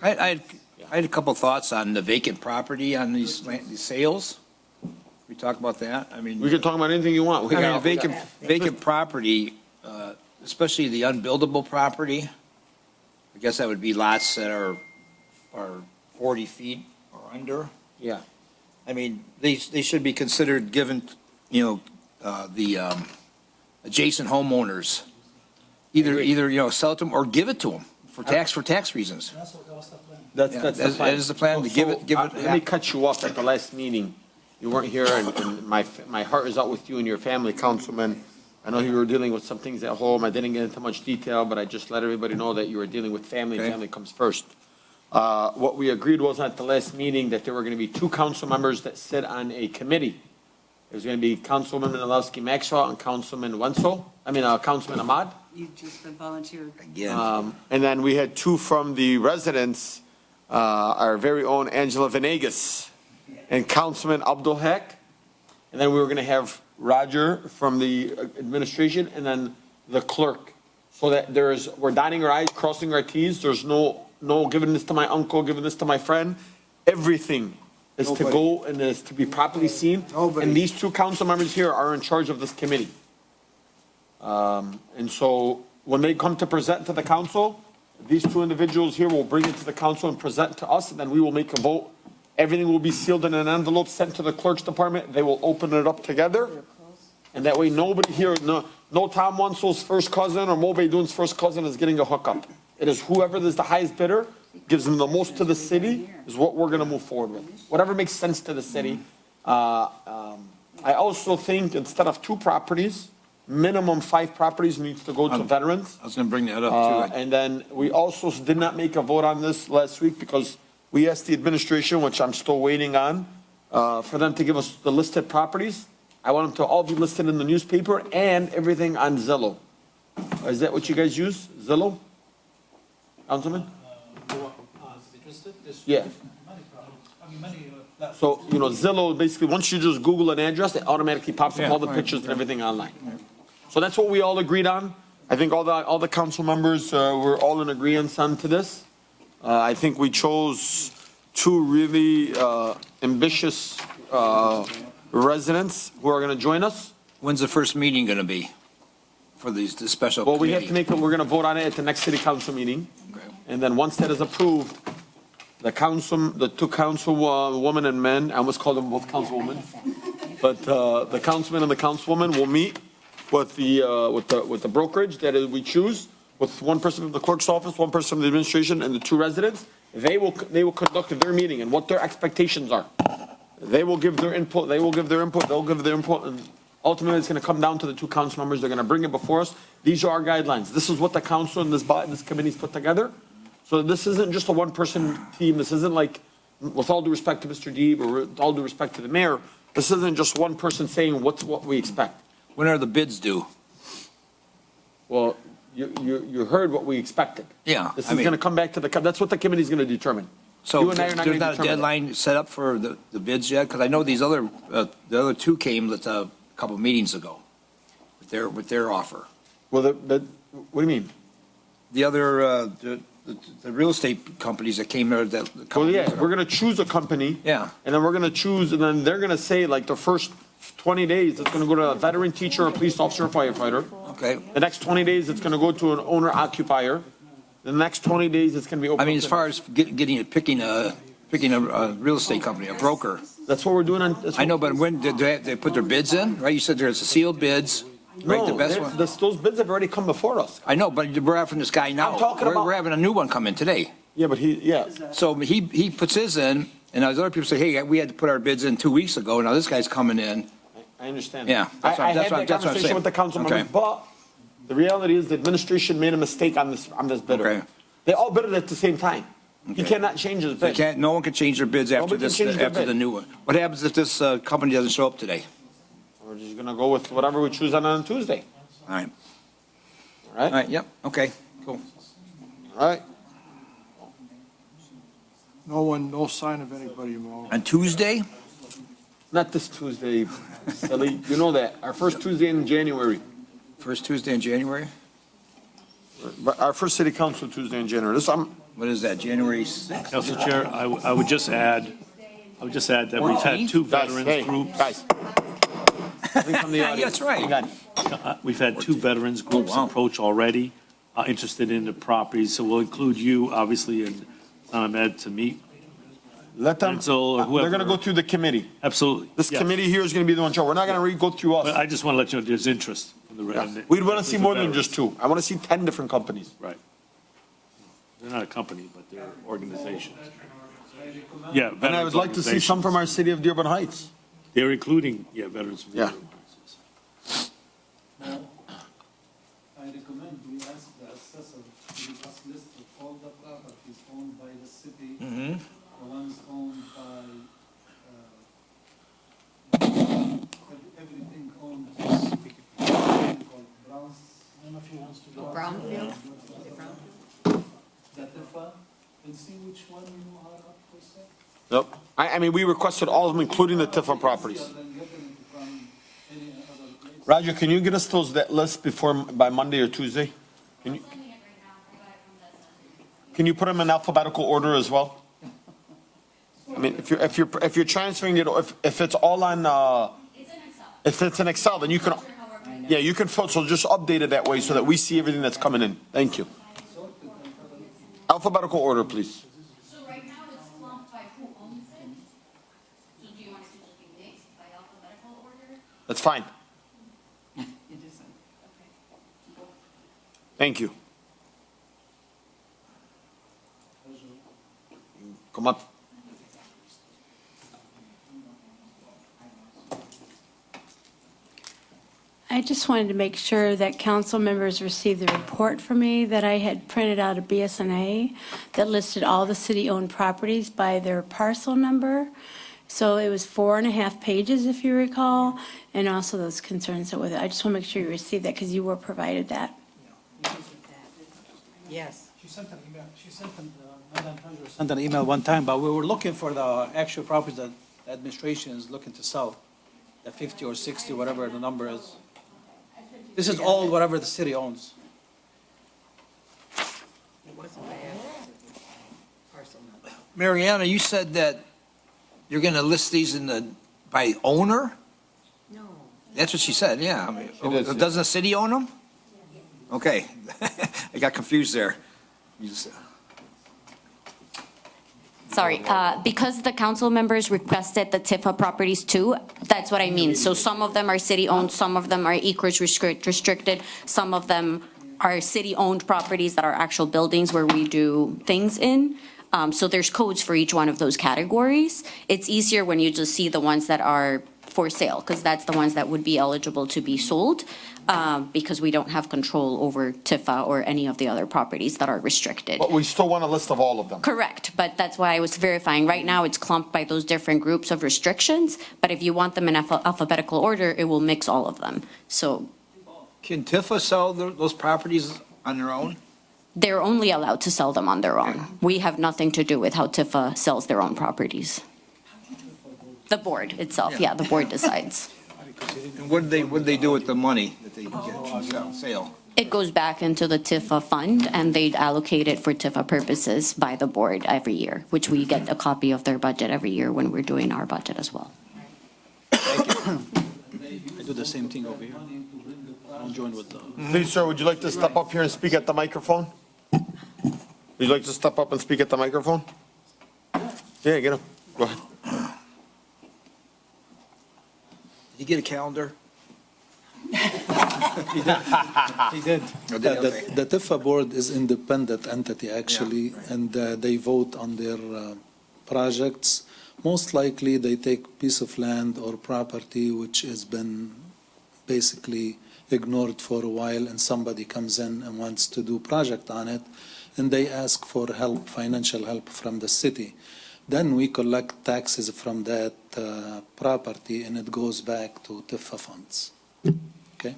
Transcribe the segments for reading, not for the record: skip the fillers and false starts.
I had a couple thoughts on the vacant property on these sales. We talk about that. I mean, We can talk about anything you want. Vacant property, especially the unbuildable property. I guess that would be lots that are 40 feet or under. Yeah. I mean, they should be considered given, the adjacent homeowners. Either sell it to them or give it to them for tax reasons. That's the plan. That is the plan, to give it. Let me cut you off at the last meeting. You weren't here, and my heart is out with you and your family, Councilman. I know you were dealing with some things at home. I didn't get into much detail, but I just let everybody know that you were dealing with family. Okay. Family comes first. What we agreed was at the last meeting that there were going to be 2 council members that sit on a committee. There's going to be Councilwoman Menalowski Maxwell and Councilman Councilman Ahmad. You've just been volunteered. Again. And then we had 2 from the residents, our very own Angela Venegas and Councilman Abdul Haq. And then we were going to have Roger from the administration and then the clerk. So that we're dotting our I's, crossing our T's. There's no giving this to my uncle, giving this to my friend. Everything is to go and is to be properly seen. And these 2 council members here are in charge of this committee. And so when they come to present to the council, these 2 individuals here will bring it to the council and present to us, and then we will make a vote. Everything will be sealed in an envelope, sent to the clerk's department. They will open it up together. And that way nobody here, no Tom Wansel's first cousin or Mo Beidoun's first cousin is getting a hookup. It is whoever is the highest bidder, gives them the most to the city, is what we're going to move forward with. Whatever makes sense to the city. I also think instead of 2 properties, minimum 5 properties needs to go to veterans. I was going to bring that up too. And then we also did not make a vote on this last week because we asked the administration, which I'm still waiting on, for them to give us the listed properties. I want them to all be listed in the newspaper and everything on Zillow. Is that what you guys use, Zillow? Councilman? Yeah. So, Zillow, basically, once you just Google an address, it automatically pops up all the pictures and everything online. So that's what we all agreed on. I think all the council members were all in agreement on to this. I think we chose 2 really ambitious residents who are going to join us. When's the first meeting going to be for this special Well, committee? we have to we're going to vote on it at the next city council meeting. Okay. And then once that is approved, the 2 councilwomen and men, I almost called them both councilwomen, but the councilman and the councilwoman will meet with the brokerage that we choose, with 1 person from the clerk's office, 1 person from the administration, and the 2 residents. They will conduct their meeting and what their expectations are. They will give their input. They'll give their input, and ultimately it's going to come down to the 2 council members. They're going to bring it before us. These are our guidelines. This is what the council and this committee's put together. So this isn't just a 1-person team. This isn't like, with all due respect to Mr. Deeb or with all due respect to the mayor, this isn't just 1 person saying what we expect. When are the bids due? Well, you heard what we expected. Yeah. This is going to come back to that's what the committee's going to determine. So You and I are not there's gonna not a determine deadline set up for the bids yet? Because I know these the other 2 came a couple meetings ago with their offer. Well, what do you mean? The other, the real estate companies that came there Well, yeah, we're going to choose a company. Yeah. And then we're going to choose, and then they're going to say, like, the first 20 days, it's going to go to a veteran teacher, a police officer, a firefighter. Okay. The next 20 days, it's going to go to an owner occupier. The next 20 days, it's going to be open. I mean, as far as picking a real estate company, a broker. That's what we're doing on. I know, but when did they put their bids in, right? You said there's sealed bids, right? The best one. Those bids have already come before us. I know, but we're having this guy now. I'm talking about- We're having a new one come in today. Yeah, but So he puts his in, and other people say, hey, we had to put our bids in 2 weeks ago. Now this guy's coming in. I understand. Yeah, I had that what I'm conversation saying. with the council members, Okay. but the reality is the administration made a mistake on this bidder. Okay. They all bid it at the same time. You cannot change his bid. No one can change their bids after Nobody can change their bid. the new one. What happens if this company doesn't show up today? We're just going to go with whatever we choose on Tuesday. All right. All right? All right, yep, okay, cool. All right. No sign of anybody, Mo. On Tuesday? Not this Tuesday, silly. You know that. Our first Tuesday in January. First Tuesday in January? Our first city council Tuesday in January. what is that, January 6th? Council Chair, I would just add that we've had two Guys, hey, veterans groups. guys. Coming from the Yeah, audience. that's right. Hang on. We've had two veterans groups wow. approach already, interested in the property, so we'll include you, obviously, and Ahmed to meet. Let them, Renzo or they're whoever. gonna go through the committee. Absolutely. This yes. committee here is gonna be the one, we're not gonna go through But us. I just want to let you know, there's interest from the. Yeah. We'd wanna see more than just two. I wanna see 10 different companies. Right. They're not a company, but they're organizations. Yeah. And I would like to see some from our city of Dearborn Heights. They're including, veterans from the. Yeah. I recommend we ask the assessor to give us list of all the properties owned by the city, the ones owned by, everything owned by Browns. I don't know if he wants to go. Brownfield? The TIFA, and see which one you are up for sale. Yep. I mean, we requested all of them, including the Tifa properties. Then get them from any other place. Roger, can you get us that list by Monday or Tuesday? Can you put them in alphabetical order as well? I mean, if you're transferring it, if it's all on, if it's in Excel, then you can, yeah, you can, so just update it that way so that we see everything that's coming in. Thank you. Alphabetical order, please. So right now it's clumped by who owns it? So do you want it to just be mixed by alphabetical order? That's fine. It isn't. Okay. Thank you. Come up. I just wanted to make sure that council members received the report from me that I had printed out a BSNA that listed all the city-owned properties by their parcel number. So it was 4.5 pages, if you recall, and also those concerns that with it. I just want to make sure you received that because you were provided that. Yes. She sent an email, sent an email one time, but we were looking for the actual properties that the administration is looking to sell, the 50 or 60, whatever the number is. This is all whatever the city owns. It wasn't by parcel number. Mariana, you said that you're going to list these by owner? No. That's what she said, yeah. I mean, is, yeah. doesn't the city own them? Okay, I got confused there. You just- Sorry, because the council members requested the TIFA properties too, that's what I mean. So some of them are city-owned, some of them are acreage restricted, some of them are city-owned properties that are actual buildings where we do things in. So there's codes for each one of those categories. It's easier when you just see the ones that are for sale, because that's the ones that would be eligible to be sold, because we don't have control over TIFA or any of the other properties that are restricted. But we still want a list of all of them. Correct, but that's why I was verifying. Right now, it's clumped by those different groups of restrictions, but if you want them in alphabetical order, it will mix all of them. So Can Tifa sell those properties on their own? they're only allowed to sell them on their own. We have nothing to do with how TIFA sells their own properties. The board itself, yeah, the board decides. And what do they do with the money that they get from sale? It goes back into the TIFA fund, and they allocate it for TIFA purposes by the board every year, which we get a copy of their budget every year when we're doing our budget as well. I do the same thing over here. I'm joined with the. Please, sir, would you like to step up here and speak at the microphone? Would you like to step up and speak at the microphone? Yeah, get up. Go ahead. Did you get a calendar? He did. Oh, did he? Okay. The TIFA board is independent entity, actually, and they vote on their projects. Most likely, they take piece of land or property which has been basically ignored for a while, and somebody comes in and wants to do project on it, and they ask for help, financial help from the city. Then we collect taxes from that property, and it goes back to TIFA funds. Okay?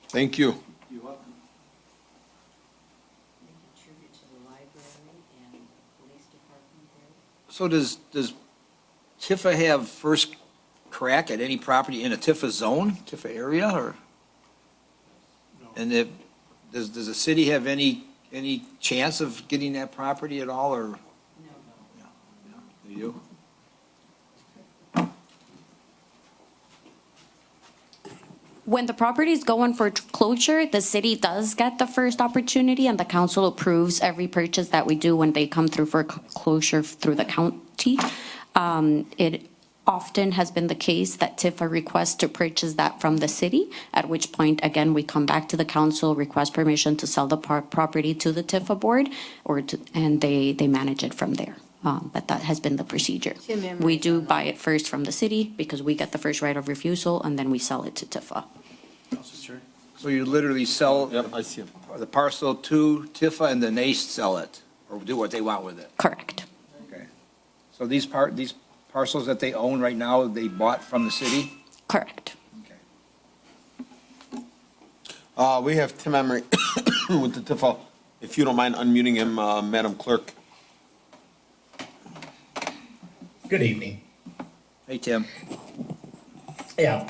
Thank you. You're welcome. They contribute to the library and police department there. So does Tifa have first crack at any property in a Tifa zone, Tifa area, or? And does the city have any Any chance of getting that property at all, or? No. Do you? When the property is going for closure, the city does get the first opportunity, and the council approves every purchase that we do when they come through for closure through the county. It often has been the case that Tifa requests to purchase that from the city, at which point, again, we come back to the council, request permission to sell the property to the Tifa board, and they manage it from there. But that has been the procedure. We do buy it first from the city because we get the first right of refusal, and then we sell it to Tifa. So you literally sell Yep, I see him. the parcel to Tifa and then they sell it, or do what they want with it? Correct. Okay. So these parcels that they own right now, they bought from the city? Correct. Okay. We have Tim Emery with the Tifa. If you don't mind unmuting him, Madam Clerk. Good evening. Hey, Tim. Yeah,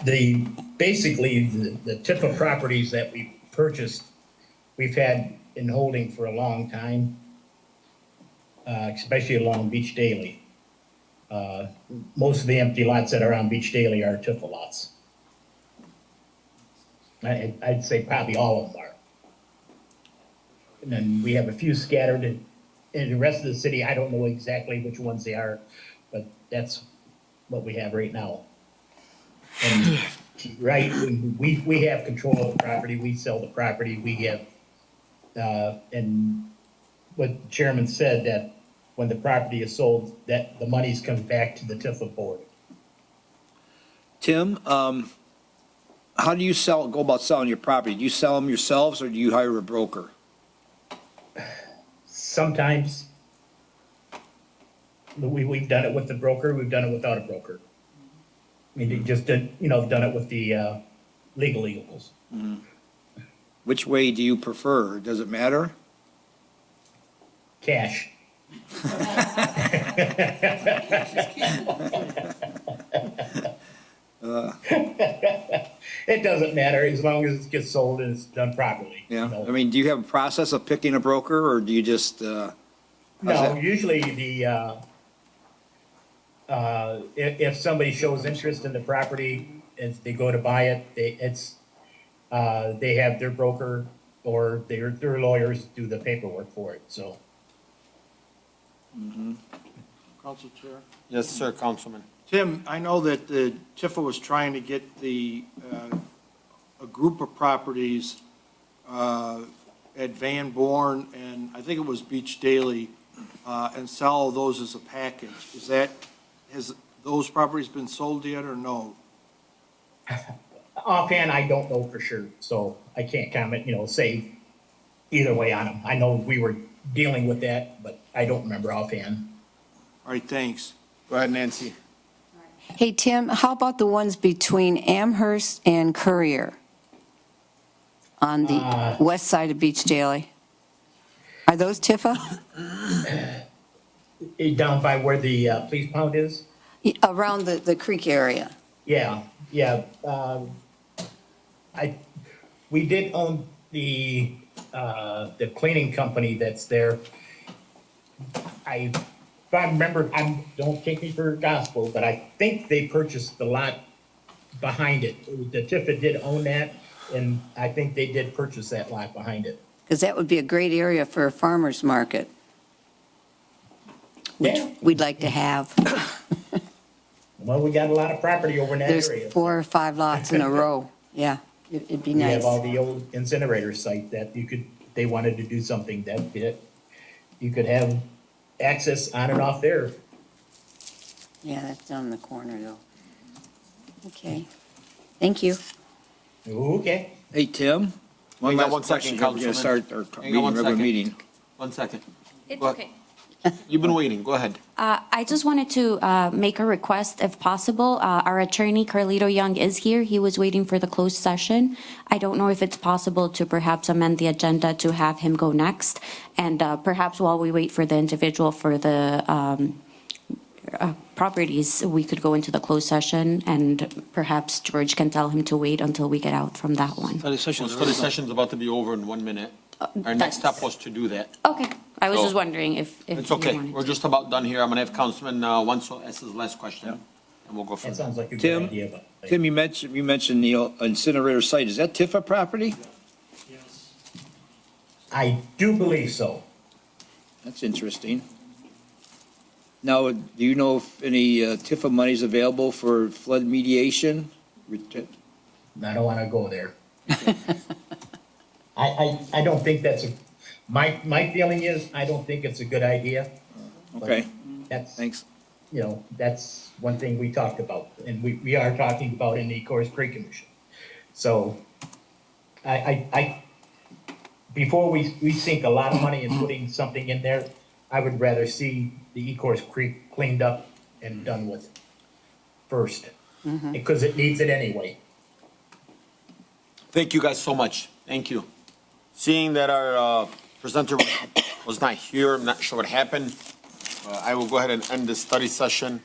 basically, the Tifa properties that we purchased, we've had in holding for a long time, especially along Beach Daily. Most of the empty lots that are on Beach Daily are Tifa lots. I'd say probably all of them are. And then we have a few scattered in the rest of the city. I don't know exactly which ones they are, but that's what we have right now. And, right, we have control of the property, we sell the property, we have, and what the chairman said, that when the property is sold, that the monies come back to the Tifa board. Tim, how do you go about selling your property? Do you sell them yourselves, or do you hire a broker? Sometimes we've done it with the broker, we've done it without a broker. I mean, they just did, done it with the legal eagles. Which way do you prefer? Does it matter? Cash. It doesn't matter as long as it gets sold and it's done properly. Yeah. I mean, do you have a process of picking a broker, or do you just? No, that? usually if somebody shows interest in the property and they go to buy it, they have their broker or their lawyers do the paperwork for it, so. Council Chair. Yes, sir, Councilman. Tim, I know that the Tifa was trying to get a group of properties at Van Born, and I think it was Beach Daily, and sell those as a package. Has those properties been sold yet, or no? Offhand, I don't know for sure, so I can't comment, say either way on them. I know we were dealing with that, but I don't remember offhand. All right, thanks. Go ahead, Nancy. Hey, Tim, how about the ones between Amherst and Courier on the west side of Beach Daily? Are those Tifa? Down by where the police pound is? Around the creek area? Yeah. We did own the cleaning company that's there. If I remember, don't take me for gospel, but I think they purchased the lot behind it. The Tifa did own that, and I think they did purchase that lot behind it. Because that would be a great area for a farmer's market, which Yeah. we'd like to have. Well, we got a lot of property over in that area. There's 4 or 5 lots in a row. Yeah, it'd be We nice. have all the old incinerator site that they wanted to do something that you could have access on and off there. Yeah, that's down in the corner, though. Okay. Thank you. Okay. Hey, Tim. Hang on last one question second, here. We're going to Councilman. start our Hang on one regular second. meeting. 1 second. It's Go ahead. okay. You've been waiting. Go ahead. I just wanted to make a request, if possible. Our attorney, Carlito Young, is here. He was waiting for the closed session. I don't know if it's possible to perhaps amend the agenda to have him go next. And perhaps while we wait for the individual for the properties, we could go into the closed session, and perhaps George can tell him to wait until we get out from that one. Study session is Study session's about to be over in 1 minute. Our next step That's- was to do that. Okay, I was So, just wondering if It's you okay. wanted We're to. just about done here. I'm gonna have Councilman Wanso ask his last question, and we'll go from That there. sounds like a good Tim? idea, but. Tim, you mentioned the incinerator site. Is that Tifa property? Yes. I do believe so. That's interesting. Now, do you know if any Tifa money is available for flood mediation? I don't want to go there. I don't think that's my feeling is, I don't think it's a good idea. but Okay, That's, thanks. you know, that's one thing we talked about, and we are talking about in the Course Creek Commission. So, before we sink a lot of money in putting something in there, I would rather see the Ecorse Creek cleaned up and done with first, because it needs it anyway. Thank you guys so much. Thank you. Seeing that our presenter was not here, I'm not sure what happened, I will go ahead and end this study session.